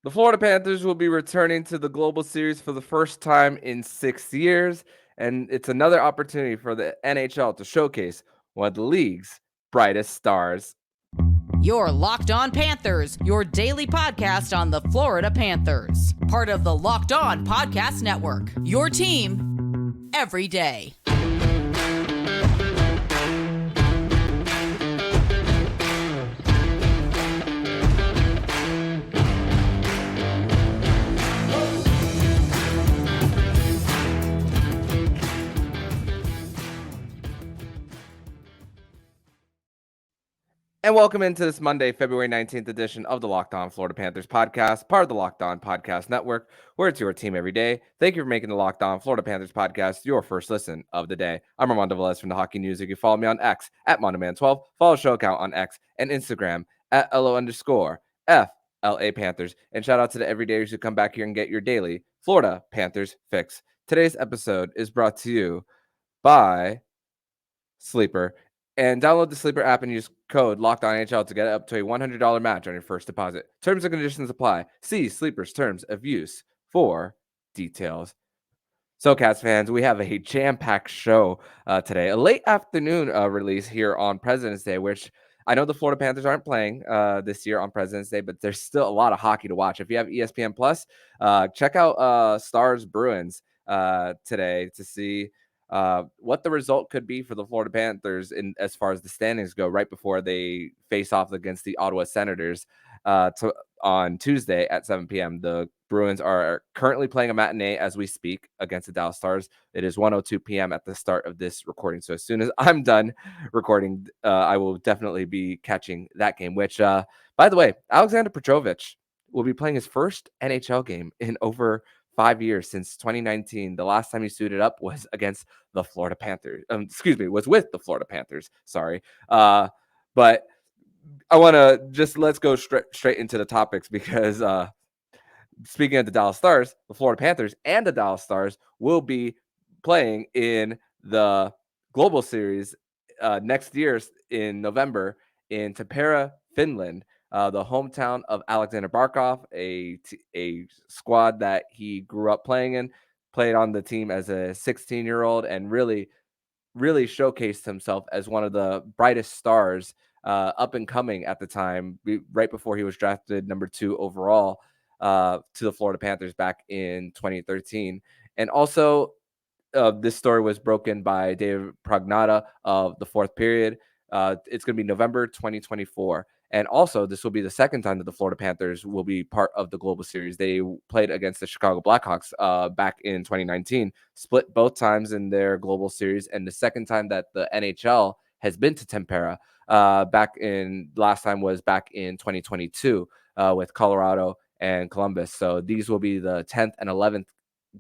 The Florida Panthers will be returning to the Global Series for the first time in 6 years, and it's another opportunity for the NHL to showcase one of the league's brightest stars. You're Locked On Panthers, your daily podcast on the Florida Panthers. Part of the Locked On Podcast Network, your team every day. And welcome into this Monday, February 19th edition of the Locked On Florida Panthers podcast, part of the Locked On Podcast Network, where it's your team every day. Thank you for making the Locked On Florida Panthers podcast your first listen of the day. I'm Armando Velez from the Hockey News. You can follow me on X at MondoMan12. Follow the show account on X and Instagram at LO_FLA Panthers. And shout out to the everydayers who come back here and get your daily Florida Panthers fix. Today's episode is brought to you by Sleeper. And download the Sleeper app and use code LOCKEDONNHL to get up to a $100 match on your first deposit. Terms and conditions apply. See Sleeper's terms of use for details. So, Cats fans, we have a jam-packed show today. A late afternoon release here on President's Day, which I know the Florida Panthers aren't playing this year on President's Day, but there's still a lot of hockey to watch. If you have ESPN Plus, check out Stars Bruins today to see what the result could be for the Florida Panthers in as far as the standings go right before they face off against the Ottawa Senators on Tuesday at 7 p.m. The Bruins are currently playing a matinee as we speak against the Dallas Stars. It is 1:02 p.m. at the start of this recording. So as soon as I'm done recording, I will definitely be catching that game, which, by the way, Aleksander Barkov will be playing his first NHL game in over 5 years since 2019. The last time he suited up was against the Florida Panthers. Was with the Florida Panthers. Sorry. But I want to let's go straight into the topics because speaking of the Dallas Stars, the Florida Panthers and the Dallas Stars will be playing in the Global Series next year in November in Tampare, Finland. The hometown of Aleksander Barkov, a squad that he grew up playing in, played on the team as a 16-year-old and really showcased himself as one of the brightest stars up and coming at the time, right before he was drafted number 2 overall to the Florida Panthers back in 2013. And also, this story was broken by David Prognata of the Fourth Period. It's going to be November 2024. And also, this will be the second time that the Florida Panthers will be part of the Global Series. They played against the Chicago Blackhawks back in 2019, split both times in their Global Series, and the second time that the NHL has been to Tampere last time was back in 2022 with Colorado and Columbus. So these will be the 10th and 11th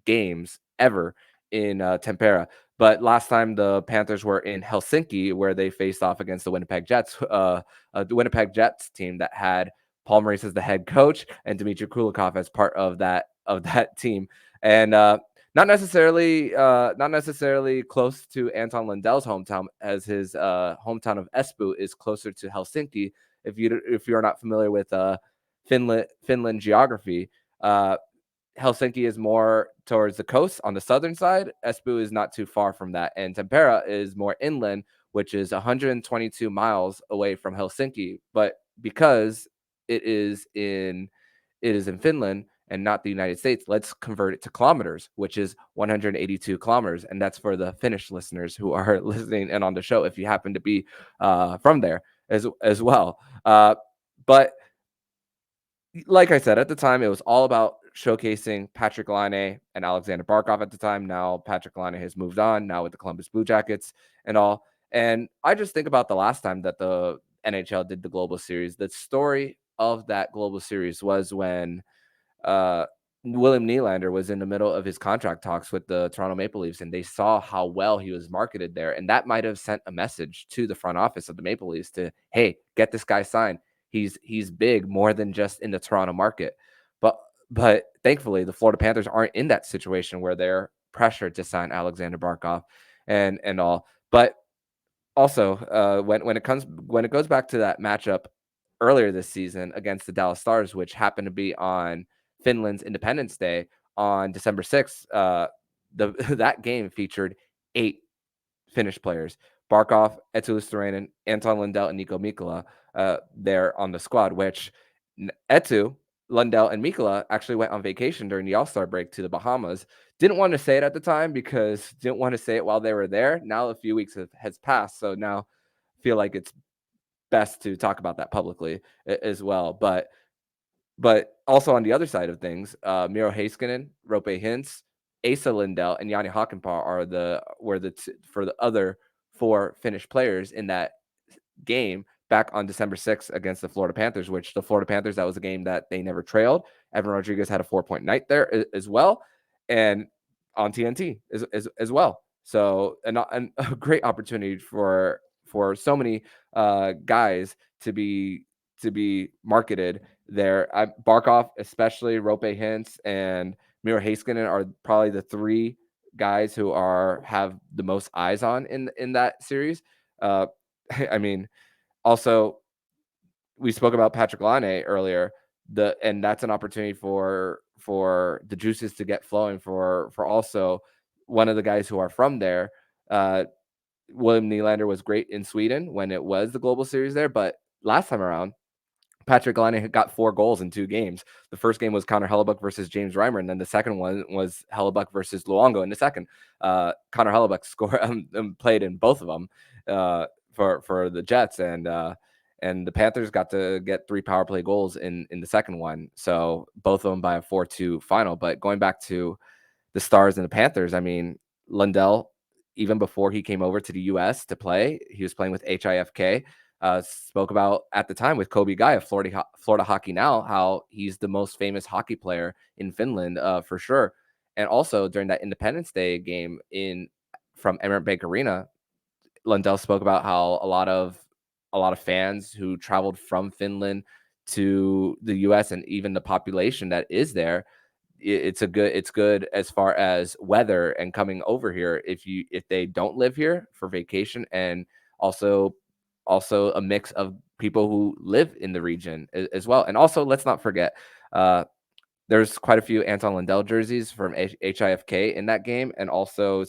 games ever in Tampere. But last time the Panthers were in Helsinki, where they faced off against the Winnipeg Jets, the Winnipeg Jets team that had Paul Maurice as the head coach and Dmitry Kulikov as part of that team, and not necessarily close to Anton Lundell's hometown, as his hometown of Espoo is closer to Helsinki. If you're not familiar with Finland geography, Helsinki is more towards the coast on the southern side. Espoo is not too far from that. And Tampere is more inland, which is 122 miles away from Helsinki. But because it is in Finland and not the United States, let's convert it to kilometers, which is 182 kilometers. And that's for the Finnish listeners who are listening in on the show, if you happen to be from there as well. But like I said, at the time, it was all about showcasing Patrik Laine and Aleksander Barkov at the time. Now Patrik Laine has moved on, now with the Columbus Blue Jackets and all. And I just think about the last time that the NHL did the Global Series. The story of that Global Series was when William Nylander was in the middle of his contract talks with the Toronto Maple Leafs, and they saw how well he was marketed there. And that might have sent a message to the front office of the Maple Leafs to, hey, get this guy signed. He's big, more than just in the Toronto market. But thankfully, the Florida Panthers aren't in that situation where they're pressured to sign Aleksander Barkov and all. But also, when it goes back to that matchup earlier this season against the Dallas Stars, which happened to be on Finland's Independence Day on December 6th. That game featured 8 Finnish players: Barkov, Eetu Luostarinen, Anton Lundell, and Nico Mikkola there on the squad, which Eetu, Lundell, and Mikkola actually went on vacation during the All-Star break to the Bahamas. Didn't want to say it at the time because didn't want to say it while they were there. Now a few weeks has passed, so now feel like it's best to talk about that publicly as well. But also on the other side of things, Miro Heiskanen, Rope Hintz, Asa Lindell, and Yanni Hakanpää for the other 4 Finnish players in that game back on December 6th against the Florida Panthers, which the Florida Panthers, that was a game that they never trailed. Evan Rodriguez had a 4-point night there as well, and on TNT as well. So a great opportunity for so many guys to be marketed there. Barkov, especially Rope Hintz and Miro Heiskanen are probably the 3 guys who have the most eyes on in that series. I mean, also we spoke about Patrick Laine earlier. And that's an opportunity for the juices to get flowing for also one of the guys who are from there. William Nylander was great in Sweden when it was the Global Series there, but last time around, Patrick Laine got 4 goals in 2 games. The first game was Connor Hellebuyck versus James Reimer, and then the second one was Hellebuyck versus Luongo in the second. Connor Hellebuyck played in both of them for the Jets, and the Panthers got to get 3 power play goals in the second one. So both of them by a 4-2 final. But going back to the Stars and the Panthers, I mean, Lundell, even before he came over to the U.S. to play, he was playing with HIFK. Spoke about at the time with Kobe Guy of Florida Hockey Now, how he's the most famous hockey player in Finland for sure. And also during that Independence Day game from Emirates Bank Arena, Lundell spoke about how a lot of fans who traveled from Finland to the U.S. and even the population that is there, it's good as far as weather and coming over here if they don't live here for vacation, and also a mix of people who live in the region as well. And also, let's not forget, there's quite a few Anton Lundell jerseys from HIFK in that game, and also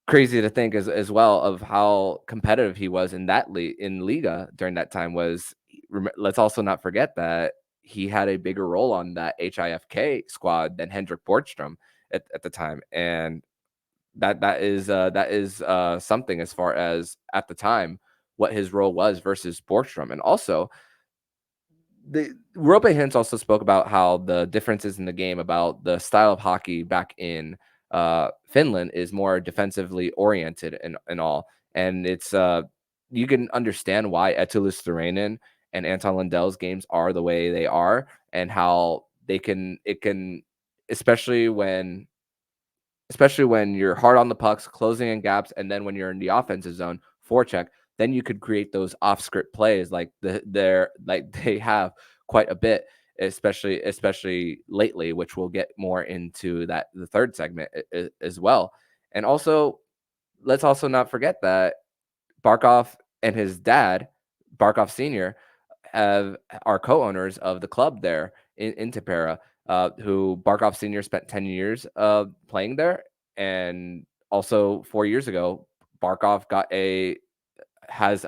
crazy to think as well of how competitive he was in that in Liga during that time. Let's also not forget that he had a bigger role on that HIFK squad than Hendrik Borgstrom at the time, and that is something as far as at the time what his role was versus Borgstrom. And also the Rope Hintz also spoke about how the differences in the game, about the style of hockey back in Finland is more defensively oriented and all. And it's you can understand why Eetu Luostarinen and Anton Lundell's games are the way they are, and how it can especially when you're hard on the pucks, closing in gaps, and then when you're in the offensive zone, forecheck, then you could create those off-script plays like they have quite a bit, especially lately, which we'll get more into the third segment as well. And also, let's also not forget that Barkov and his dad, Barkov Sr., are co-owners of the club there in Tampare, who Barkov Sr. spent 10 years playing there. And also 4 years ago, Barkov got a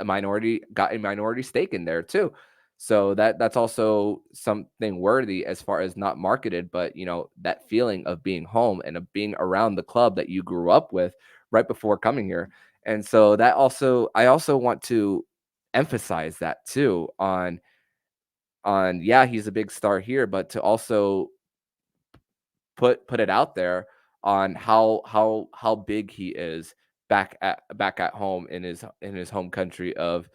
minority stake in there too. So that's also something worthy as far as not marketed, but that feeling of being home and of being around the club that you grew up with right before coming here. And so I also want to emphasize that too on yeah, he's a big star here, but to also put it out there on how big he is back at home in his home country of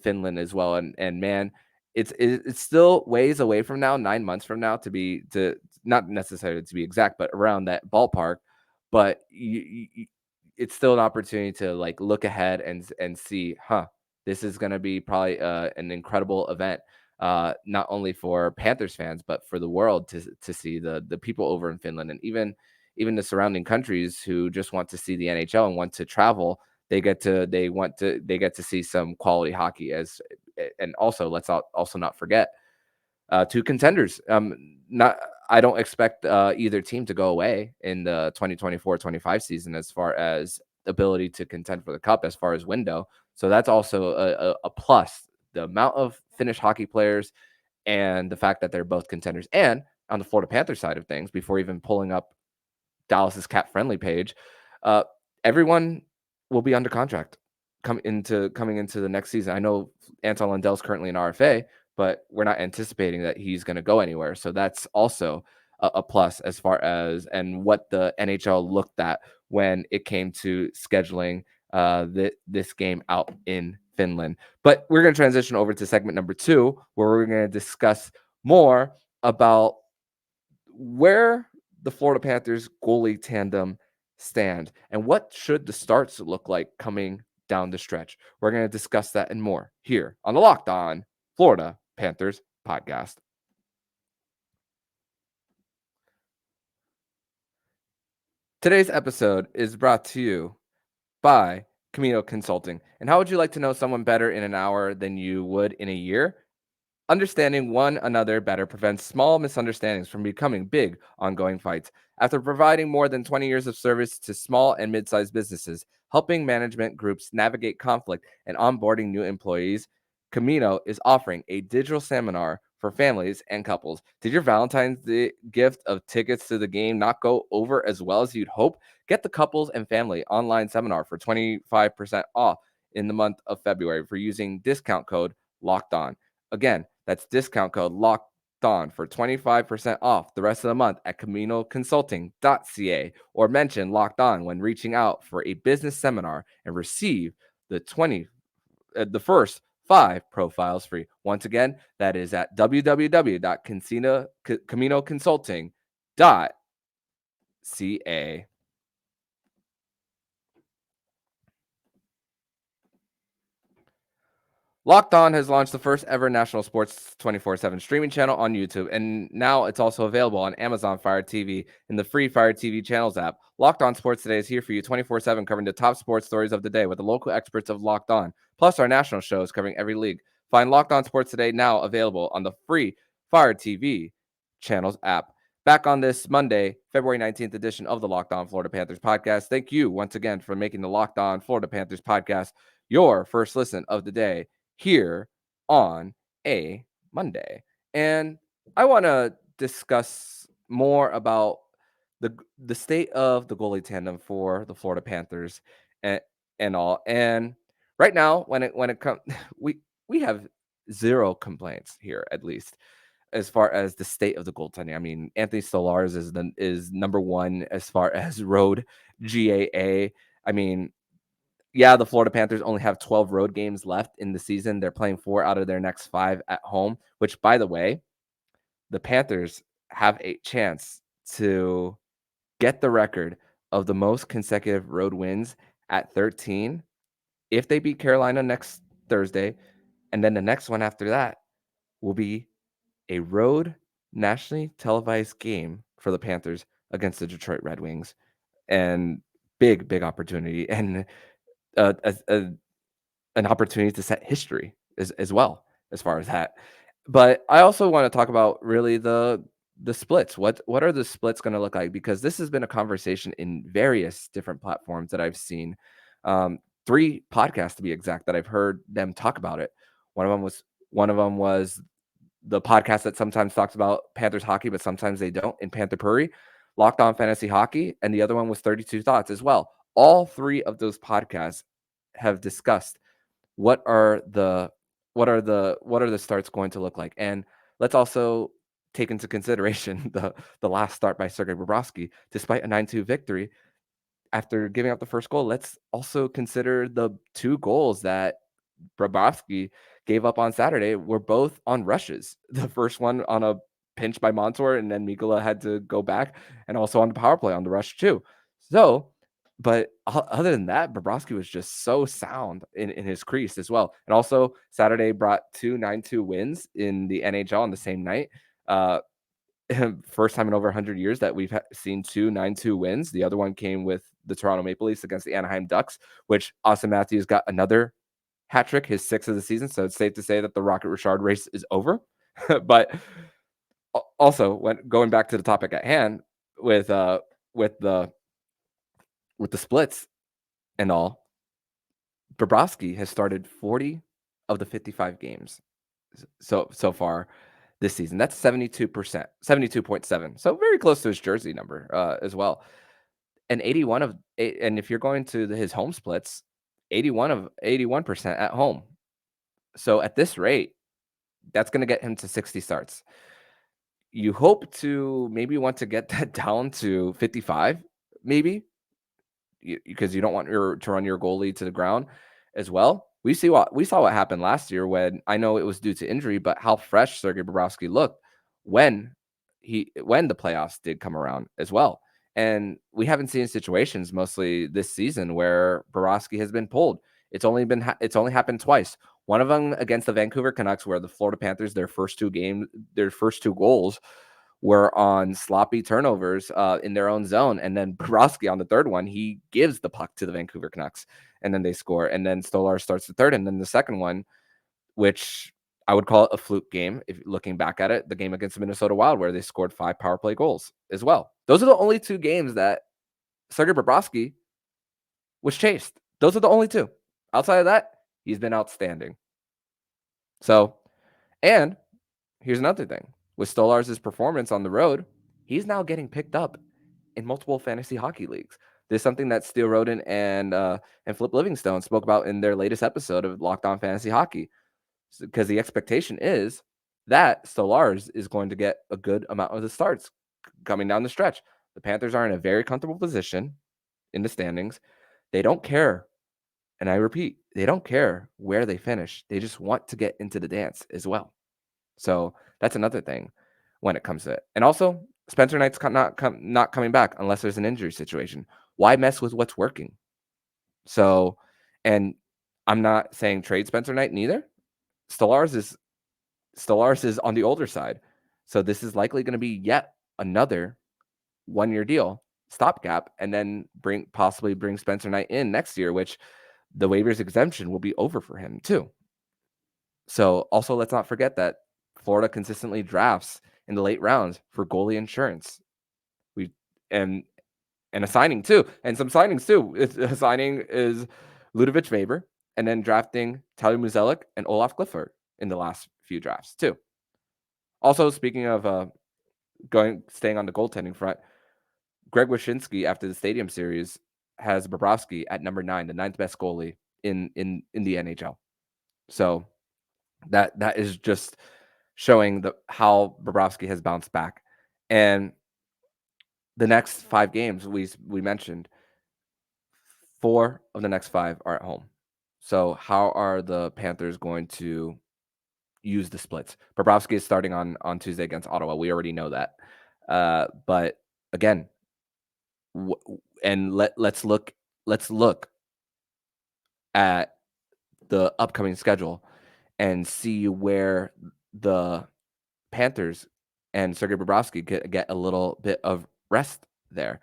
Finland as well. And man, it's still ways away from now, 9 months from now, to not necessarily to be exact, but around that ballpark. But it's still an opportunity to like look ahead and see, this is going to be probably an incredible event. Not only for Panthers fans, but for the world to see the people over in Finland, and even the surrounding countries who just want to see the NHL and want to travel they get to see some quality hockey. And also also not forget, two contenders. Not I don't expect either team to go away in the 2024-25 season as far as ability to contend for the cup as far as window. So that's also a plus. The amount of Finnish hockey players and the fact that they're both contenders. And on the Florida Panthers side of things, before even pulling up Dallas's cap friendly page, uh, everyone will be under contract coming into the next season. I know Anton Lundell's currently in RFA, but we're not anticipating that he's going to go anywhere. So that's also a plus as far as and what the NHL looked at when it came to scheduling this game out in Finland. But we're going to transition over to segment number 2, where we're going to discuss more about where the Florida Panthers goalie tandem stand and what should the starts look like coming down the stretch. We're going to discuss that and more here on the Locked On Florida Panthers podcast. Today's episode is brought to you by Camino Consulting. And how would you like to know someone better in an hour than you would in a year? Understanding one another better prevents small misunderstandings from becoming big, ongoing fights. After providing more than 20 years of service to small and mid-sized businesses, helping management groups navigate conflict and onboarding new employees, Camino is offering a digital seminar for families and couples. Did your Valentine's Day gift of tickets to the game not go over as well as you'd hope? Get the couples and family online seminar for 25% off in the month of February for using discount code Locked On. Again, that's discount code Locked On for 25% off the rest of the month at CaminoConsulting.ca, or mention Locked On when reaching out for a business seminar and receive the first 5 profiles free. Once again, that is at www.CaminoConsulting.ca. Locked On has launched the first ever national sports 24/7 streaming channel on YouTube, and now it's also available on Amazon Fire TV in the free Fire TV channels app. Locked On Sports Today is here for you 24/7, covering the top sports stories of the day with the local experts of Locked On, plus our national shows covering every league. Find Locked On Sports Today now available on the free Fire TV channels app. Back on this Monday, February 19th edition of the Locked On Florida Panthers podcast. Thank you once again for making the Locked On Florida Panthers podcast your first listen of the day here on a Monday. And I want to discuss more about the state of the goalie tandem for the Florida Panthers and all. And right now, when it comes, we have zero complaints here, at least as far as the state of the goaltending. I mean, Anthony Stolarz is number 1 as far as road GAA. I mean, yeah, the Florida Panthers only have 12 road games left in the season. They're playing 4 out of their next 5 at home, which, by the way, the Panthers have a chance to get the record of the most consecutive road wins at 13 if they beat Carolina next Thursday. And then the next one after that will be a road nationally televised game for the Panthers against the Detroit Red Wings. And big opportunity. And an opportunity to set history as well as far as that. But I also want to talk about really the splits. What are the splits going to look like? Because this has been a conversation in various different platforms that I've seen. 3 podcasts to be exact that I've heard them talk about it. One of them was the podcast that sometimes talks about Panthers hockey, but sometimes they don't, in Panther Puri, Locked On Fantasy Hockey, and the other one was 32 Thoughts as well. All 3 of those podcasts have discussed what are the starts going to look like. And let's also take into consideration the last start by Sergei Bobrovsky. Despite a 9-2 victory after giving up the first goal, let's also consider the 2 goals that Bobrovsky gave up on Saturday were both on rushes. The first one on a pinch by Montour, and then Mikkola had to go back, and also on the power play on the rush too. So, but other than that, Bobrovsky was just so sound in his crease as well. And also Saturday brought 2 9-2 wins in the NHL on the same night. first time in over 100 years that we've seen 2 9-2 wins. The other one came with the Toronto Maple Leafs against the Anaheim Ducks, which Austin Matthews got another hat trick, his 6th of the season. So it's safe to say that the Rocket Richard race is over. But also, when going back to the topic at hand with the splits and all, Bobrovsky has started 40 of the 55 games so far this season. That's 72%, 72.7. So very close to his jersey number as well. And 81 of and if you're going to his home splits, 81% at home. So at this rate, that's going to get him to 60 starts. You hope to maybe want to get that down to 55, maybe, because you don't want to run your goalie to the ground as well. We saw what happened last year when, I know it was due to injury, but how fresh Sergei Bobrovsky looked when the playoffs did come around as well. And we haven't seen situations mostly this season where Bobrovsky has been pulled. It's only happened twice. One of them against the Vancouver Canucks, where the Florida Panthers, their first two goals were on sloppy turnovers in their own zone. And then Bobrovsky on the third one, he gives the puck to the Vancouver Canucks, and then they score. And then Stolarz starts the third. And then the second one, which I would call it a fluke game, if looking back at it, the game against the Minnesota Wild, where they scored 5 power play goals as well. Those are the only 2 games that Sergei Bobrovsky was chased. Those are the only 2. Outside of that, he's been outstanding. So, and here's another thing. With Stolarz's performance on the road, he's now getting picked up in multiple fantasy hockey leagues. There's something that Steele Roden and Flip Livingstone spoke about in their latest episode of Locked On Fantasy Hockey, because the expectation is that Stolarz is going to get a good amount of the starts coming down the stretch. The Panthers are in a very comfortable position in the standings. They don't care, and I repeat, they don't care where they finish. They just want to get into the dance as well. So that's another thing when it comes to it. And also, Spencer Knight's not coming back unless there's an injury situation. Why mess with what's working? So, and I'm not saying trade Spencer Knight neither. Stolarz is on the older side. So this is likely going to be yet another 1-year deal, stopgap, and then possibly bring Spencer Knight in next year, which the waivers exemption will be over for him too. So also, let's not forget that Florida consistently drafts in the late rounds for goalie insurance. And a signing too, and some signings too. A signing is Ludovic Weber, and then drafting Tyler Muzelik and Olaf Clifford in the last few drafts too. Also, speaking of staying on the goaltending front, Greg Wyshynski, after the Stadium Series, has Bobrovsky at number 9, the 9th best goalie in the NHL. So that is just showing how Bobrovsky has bounced back. And the next 5 games we mentioned, 4 of the next 5 are at home. So how are the Panthers going to use the splits? Bobrovsky is starting on Tuesday against Ottawa. We already know that. But again, and let's look at the upcoming schedule and see where the Panthers and Sergei Bobrovsky get a little bit of rest there.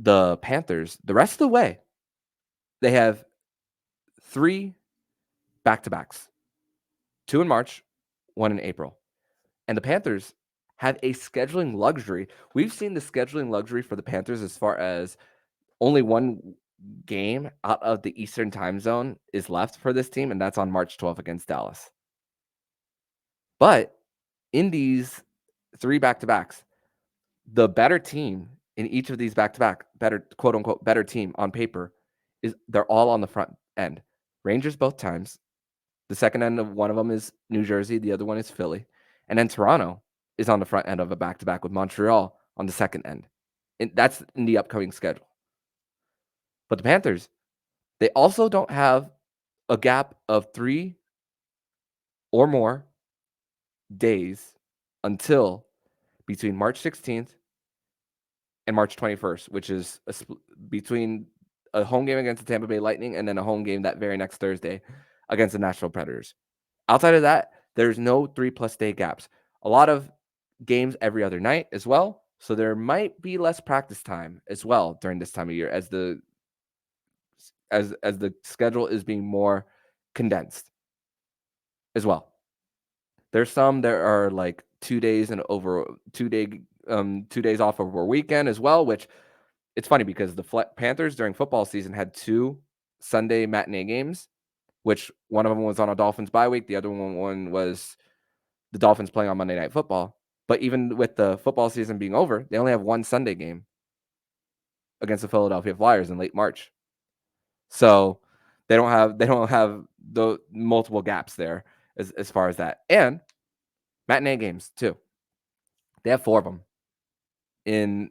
The Panthers, the rest of the way, they have 3 back-to-backs, 2 in March, 1 in April. And the Panthers have a scheduling luxury. We've seen the scheduling luxury for the Panthers as far as only 1 game out of the Eastern time zone is left for this team, and that's on March 12th against Dallas. But in these 3 back-to-backs, the better team in each of these back-to-back, better, quote-unquote, better team on paper, they're all on the front end. Rangers both times. The second end of one of them is New Jersey. The other one is Philly. And then Toronto is on the front end of a back-to-back with Montreal on the second end. And that's in the upcoming schedule. But the Panthers, they also don't have a gap of 3 or more days until between March 16th and March 21st, which is between a home game against the Tampa Bay Lightning and then a home game that very next Thursday against the Nashville Predators. Outside of that, there's no 3+ day gaps. A lot of games every other night as well. So there might be less practice time as well during this time of year as the schedule is being more condensed as well. There's some that are like 2 days and over 2 days off over a weekend as well, which it's funny because the Panthers during football season had 2 Sunday matinee games, which one of them was on a Dolphins bye week. The other one was the Dolphins playing on Monday Night Football. But even with the football season being over, they only have one Sunday game against the Philadelphia Flyers in late March. So they don't have the multiple gaps there as far as that. And matinee games too. They have 4 of them in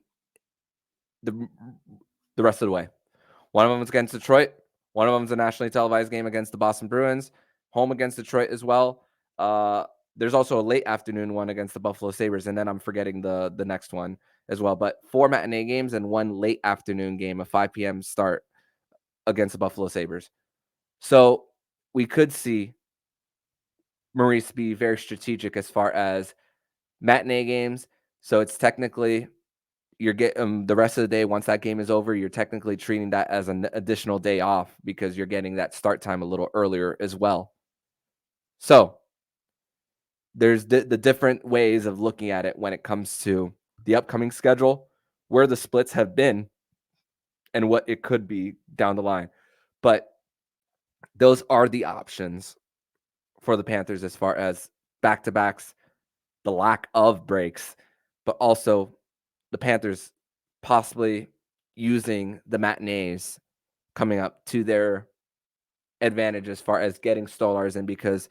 the rest of the way. One of them is against Detroit. One of them is a nationally televised game against the Boston Bruins, home against Detroit as well. There's also a late afternoon one against the Buffalo Sabres, and then I'm forgetting the next one as well. But 4 matinee games and 1 late afternoon game, a 5 p.m. start against the Buffalo Sabres. So we could see Maurice be very strategic as far as matinee games. So it's technically you're getting the rest of the day. Once that game is over, you're technically treating that as an additional day off because you're getting that start time a little earlier as well. So there's the different ways of looking at it when it comes to the upcoming schedule, where the splits have been, and what it could be down the line. But those are the options for the Panthers as far as back-to-backs, the lack of breaks, but also the Panthers possibly using the matinees coming up to their advantage as far as getting Stolarz in, because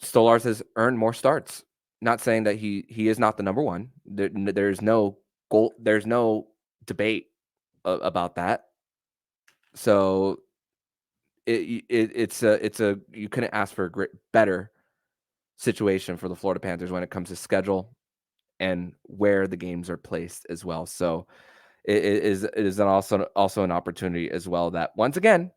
Stolarz has earned more starts. Not saying that he is not the number one. There's no goal. There's no debate about that. So it's a you couldn't ask for a better situation for the Florida Panthers when it comes to schedule and where the games are placed as well. So it is also an opportunity as well that once again,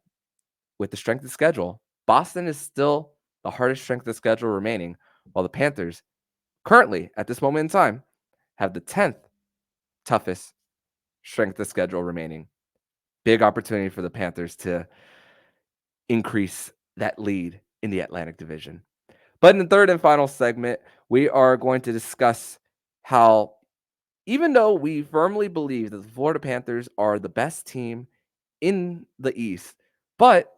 with the strength of schedule, Boston is still the hardest strength of schedule remaining, while the Panthers currently at this moment in time have the 10th toughest strength of schedule remaining. Big opportunity for the Panthers to increase that lead in the Atlantic Division. But in the third and final segment, we are going to discuss how, even though we firmly believe that the Florida Panthers are the best team in the East, but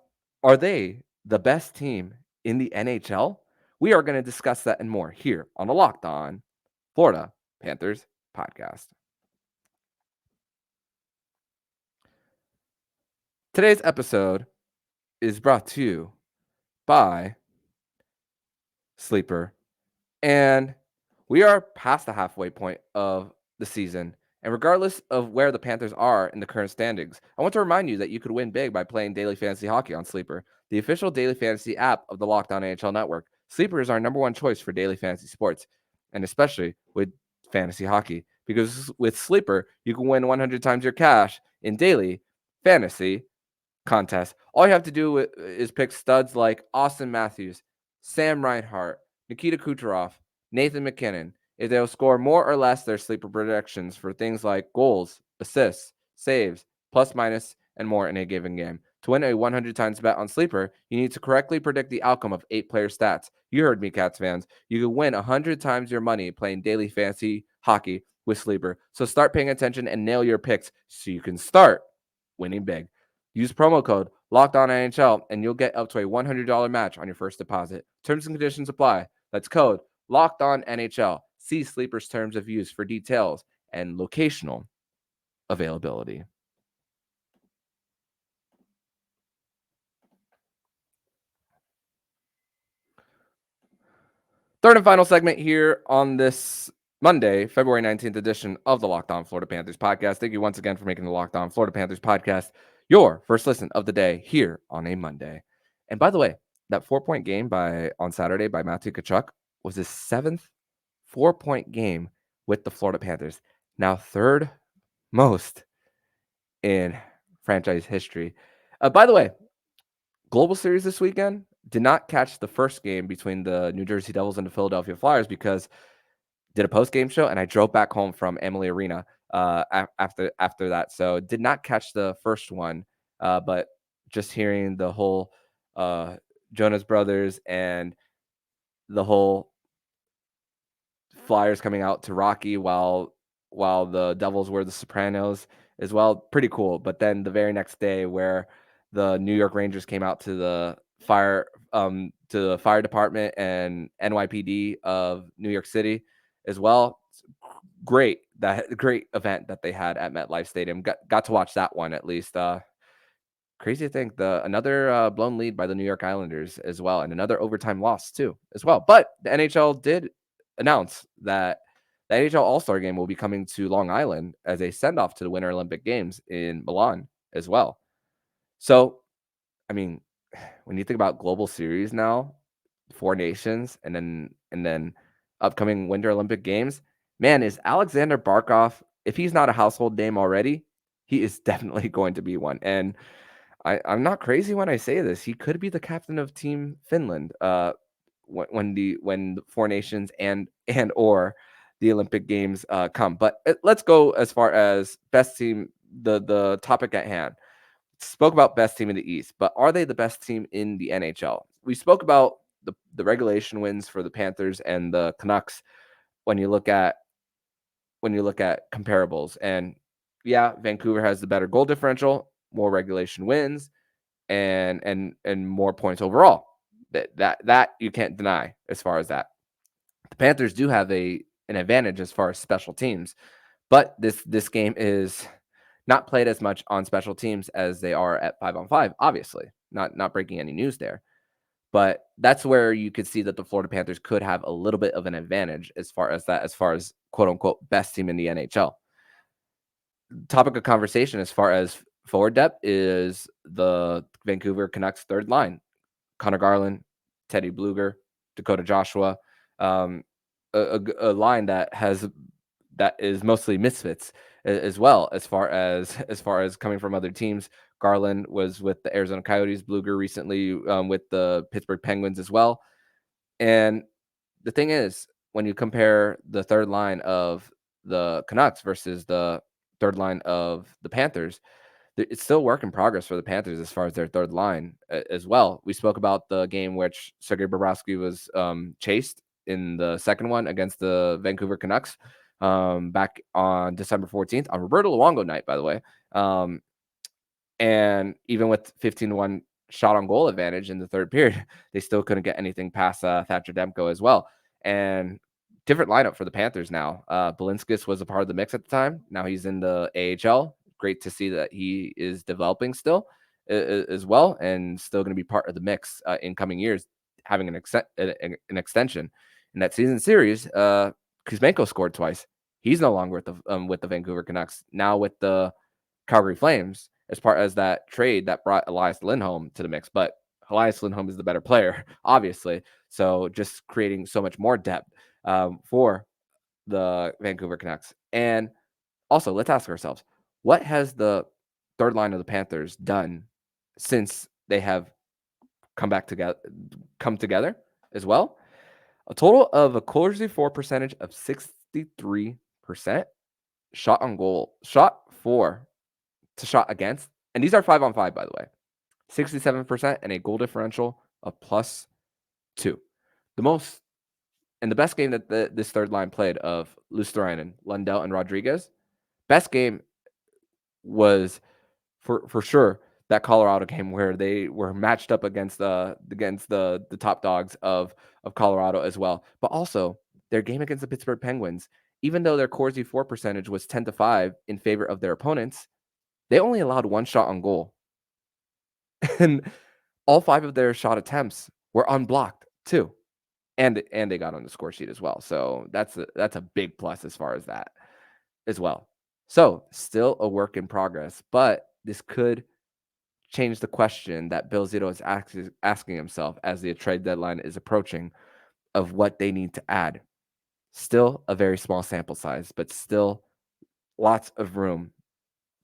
are they the best team in the NHL? We are going to discuss that and more here on the Locked On Florida Panthers podcast. Today's episode is brought to you by Sleeper. And we are past the halfway point of the season. And regardless of where the Panthers are in the current standings, I want to remind you that you could win big by playing daily fantasy hockey on Sleeper, the official daily fantasy app of the Locked On NHL Network. Sleeper is our number one choice for daily fantasy sports, and especially with fantasy hockey, because with Sleeper, you can win 100 times your cash in daily fantasy contests. All you have to do is pick studs like Austin Matthews, Sam Reinhart, Nikita Kucherov, Nathan McKinnon. If they'll score more or less their sleeper predictions for things like goals, assists, saves, plus minus, and more in a given game. To win a 100 times bet on Sleeper, you need to correctly predict the outcome of 8 player stats. You heard me, Cats fans. You can win 100 times your money playing daily fantasy hockey with Sleeper. So start paying attention and nail your picks so you can start winning big. Use promo code LOCKEDONNHL and you'll get up to a $100 match on your first deposit. Terms and conditions apply. That's code LOCKEDONNHL. See Sleeper's terms of use for details and locational availability. Third and final segment here on this Monday, February 19th edition of the Locked On Florida Panthers podcast. Thank you once again for making the Locked On Florida Panthers podcast your first listen of the day here on a Monday. And by the way, that 4-point game on Saturday by Matthew Tkachuk was his 7th 4-point game with the Florida Panthers. Now third most in franchise history. By the way, Global Series this weekend did not catch the first game between the New Jersey Devils and the Philadelphia Flyers because did a post-game show, and I drove back home from Amalie Arena after that. So did not catch the first one, but just hearing the whole Jonas Brothers and the whole Flyers coming out to Rocky while the Devils were the Sopranos as well, pretty cool. But then the very next day, where the New York Rangers came out to the fire department and NYPD of New York City as well. Great event that they had at MetLife Stadium. Got to watch that one at least. Crazy to think another blown lead by the New York Islanders as well, and another overtime loss too as well. But the NHL did announce that the NHL All-Star Game will be coming to Long Island as a send-off to the Winter Olympic Games in Milan as well. So, I mean, when you think about Global Series now, 4 nations, and then upcoming Winter Olympic Games, man, is Aleksander Barkov, if he's not a household name already, he is definitely going to be one. And I'm not crazy when I say this. He could be the captain of Team Finland when the 4 nations and or the Olympic Games come. But let's go as far as best team, the topic at hand. Spoke about best team in the East, but are they the best team in the NHL? We spoke about the regulation wins for the Panthers and the Canucks when you look at comparables. And yeah, Vancouver has the better goal differential, more regulation wins, and more points overall. That you can't deny as far as that. The Panthers do have an advantage as far as special teams, but this game is not played as much on special teams as they are at 5-on-5. Obviously, not breaking any news there, but that's where you could see that the Florida Panthers could have a little bit of an advantage as far as quote unquote best team in the NHL. Topic of conversation as far as forward depth is the Vancouver Canucks third line: Connor Garland, Teddy Bluger, Dakota Joshua, a line that is mostly misfits as well as far as coming from other teams. Garland was with the Arizona Coyotes, Bluger recently with the Pittsburgh Penguins as well. And the thing is, when you compare the third line of the Canucks versus the third line of the Panthers, it's still work in progress for the Panthers as far as their third line as well. We spoke about the game which Sergei Bobrovsky was chased in the second one against the Vancouver Canucks back on December 14th on Roberto Luongo night, by the way. And even with 15-1 shot on goal advantage in the third period, they still couldn't get anything past Thatcher Demko as well. And different lineup for the Panthers now. Balinskis was a part of the mix at the time. Now he's in the AHL. Great to see that he is developing still as well, and still going to be part of the mix in coming years, having an extension. In that season series, Kuzmenko scored twice. He's no longer with the Vancouver Canucks. Now with the Calgary Flames, as part as that trade that brought Elias Lindholm to the mix. But Elias Lindholm is the better player, obviously. So just creating so much more depth for the Vancouver Canucks. And also, let's ask ourselves, what has the third line of the Panthers done since they have come together as well? A total of a Corsi for percentage of 63%, shot on goal, shot for to shot against, and these are 5-on-5, by the way, 67%, and a goal differential of +2. The most and the best game that this third line played of Luosterainen, Lundell, and Rodriguez, best game was for sure that Colorado game where they were matched up against the top dogs of Colorado as well. But also their game against the Pittsburgh Penguins, even though their Corsi for percentage was 10-5 in favor of their opponents, they only allowed one shot on goal. And all 5 of their shot attempts were unblocked too. And they got on the score sheet as well. So that's a big plus as far as that as well. So still a work in progress, but this could change the question that Bill Zito is asking himself as the trade deadline is approaching of what they need to add. Still a very small sample size, but still lots of room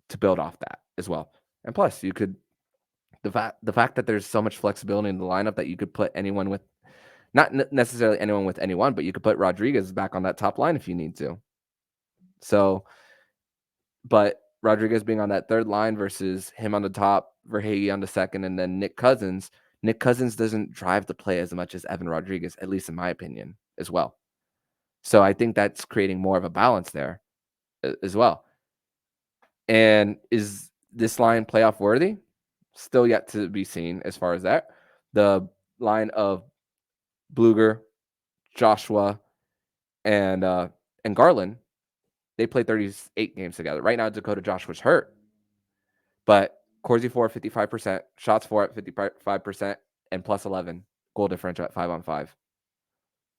to build off that as well. And plus, you could the fact that there's so much flexibility in the lineup that you could put anyone with Not necessarily anyone with anyone, but you could put Rodriguez back on that top line if you need to. So, but Rodriguez being on that third line versus him on the top, Verhage on the second, and then Nick Cousins. Nick Cousins doesn't drive the play as much as Evan Rodriguez, at least in my opinion, as well. So I think that's creating more of a balance there as well. And is this line playoff worthy? Still yet to be seen as far as that. The line of Bluger, Joshua, and Garland, they played 38 games together. Right now, Dakota Joshua's hurt. But Corsi for 55%, shots for at 55%, and plus 11 goal differential at 5-on-5.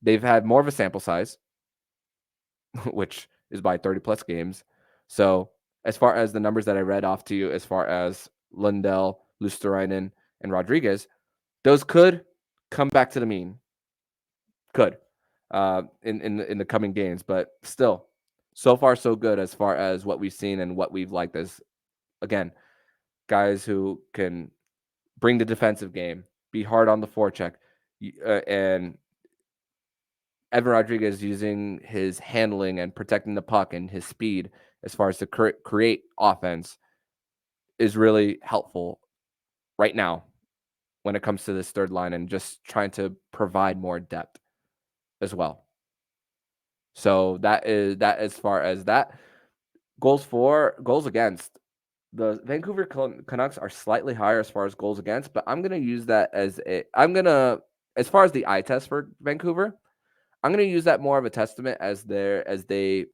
They've had more of a sample size, which is by 30 plus games. So as far as the numbers that I read off to you, as far as Lundell, Luosterainen, and Rodriguez, those could come back to the mean. Could in the coming games, but still, so far so good as far as what we've seen and what we've liked as, again, guys who can bring the defensive game, be hard on the forecheck, and Evan Rodriguez using his handling and protecting the puck and his speed as far as to create offense is really helpful right now when it comes to this third line and just trying to provide more depth as well. So that is that as far as that. Goals for, goals against. The Vancouver Canucks are slightly higher as far as goals against, but I'm going to use that as as far as the eye test for Vancouver, I'm going to use that more of a testament as they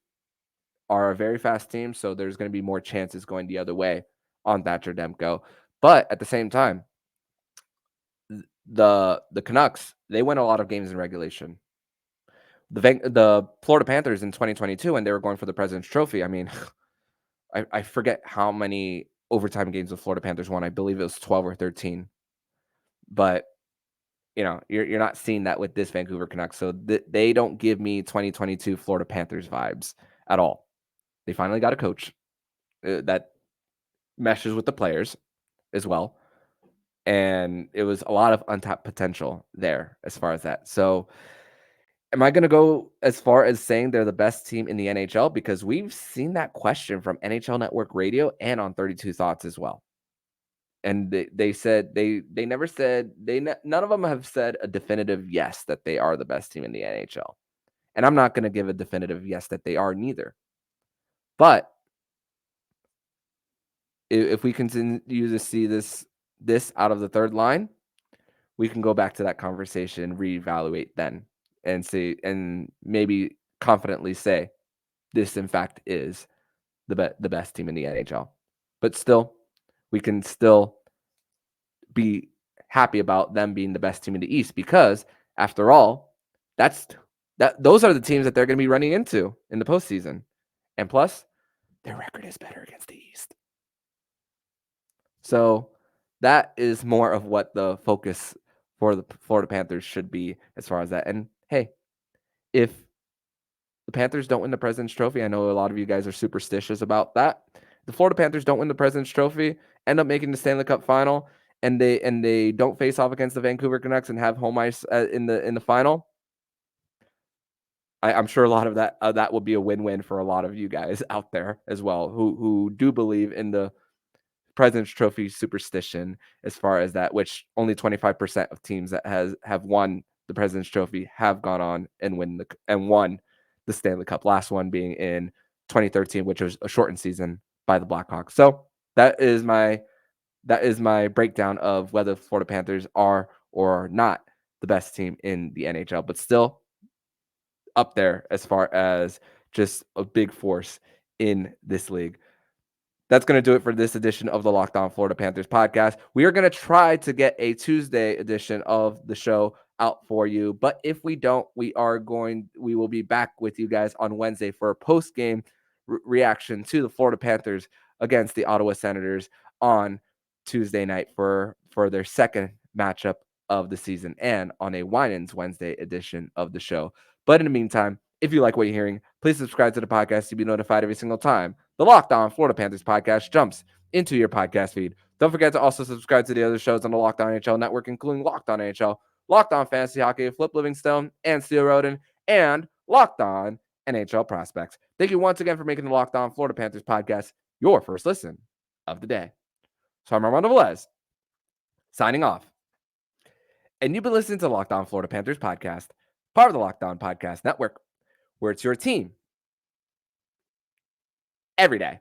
are a very fast team. So there's going to be more chances going the other way on Thatcher Demko. But at the same time, the Canucks, they win a lot of games in regulation. The Florida Panthers in 2022, when they were going for the President's Trophy, I mean, I forget how many overtime games the Florida Panthers won. I believe it was 12 or 13. But, you're not seeing that with this Vancouver Canucks. So they don't give me 2022 Florida Panthers vibes at all. They finally got a coach that meshes with the players as well. And it was a lot of untapped potential there as far as that. So am I going to go as far as saying they're the best team in the NHL? Because we've seen that question from NHL Network Radio and on 32 Thoughts as well. And they said they never said none of them have said a definitive yes that they are the best team in the NHL. And I'm not going to give a definitive yes that they are neither. But if we continue to see this out of the third line, we can go back to that conversation, reevaluate then, and see, and maybe confidently say this in fact is the best team in the NHL. But still, we can still be happy about them being the best team in the East, because after all, those are the teams that they're going to be running into in the postseason. And plus, their record is better against the East. So that is more of what the focus for the Florida Panthers should be as far as that. And hey, if the Panthers don't win the President's Trophy, I know a lot of you guys are superstitious about that. The Florida Panthers don't win the President's Trophy, end up making the Stanley Cup final, and they don't face off against the Vancouver Canucks and have home ice in the final. I'm sure a lot of that will be a win-win for a lot of you guys out there as well, who do believe in the President's Trophy superstition as far as that, which only 25% of teams that have won the President's Trophy have gone on and won the Stanley Cup. Last one being in 2013, which was a shortened season by the Blackhawks. So that is my breakdown of whether the Florida Panthers are or are not the best team in the NHL, but still up there as far as just a big force in this league. That's going to do it for this edition of the Locked On Florida Panthers podcast. We are going to try to get a Tuesday edition of the show out for you, but if we don't, we will be back with you guys on Wednesday for a post-game reaction to the Florida Panthers against the Ottawa Senators on Tuesday night for their second matchup of the season, and on a Winans Wednesday edition of the show. But in the meantime, if you like what you're hearing, please subscribe to the podcast to be notified every single time the Locked On Florida Panthers podcast jumps into your podcast feed. Don't forget to also subscribe to the other shows on the Locked On NHL network, including Locked On NHL, Locked On Fantasy Hockey, Flip Livingstone and Steel Roden, and Locked On NHL Prospects. Thank you once again for making the Locked On Florida Panthers podcast your first listen of the day. So I'm Armando Velez, signing off. And you've been listening to the Locked On Florida Panthers podcast, part of the Locked On Podcast Network, where it's your team every day.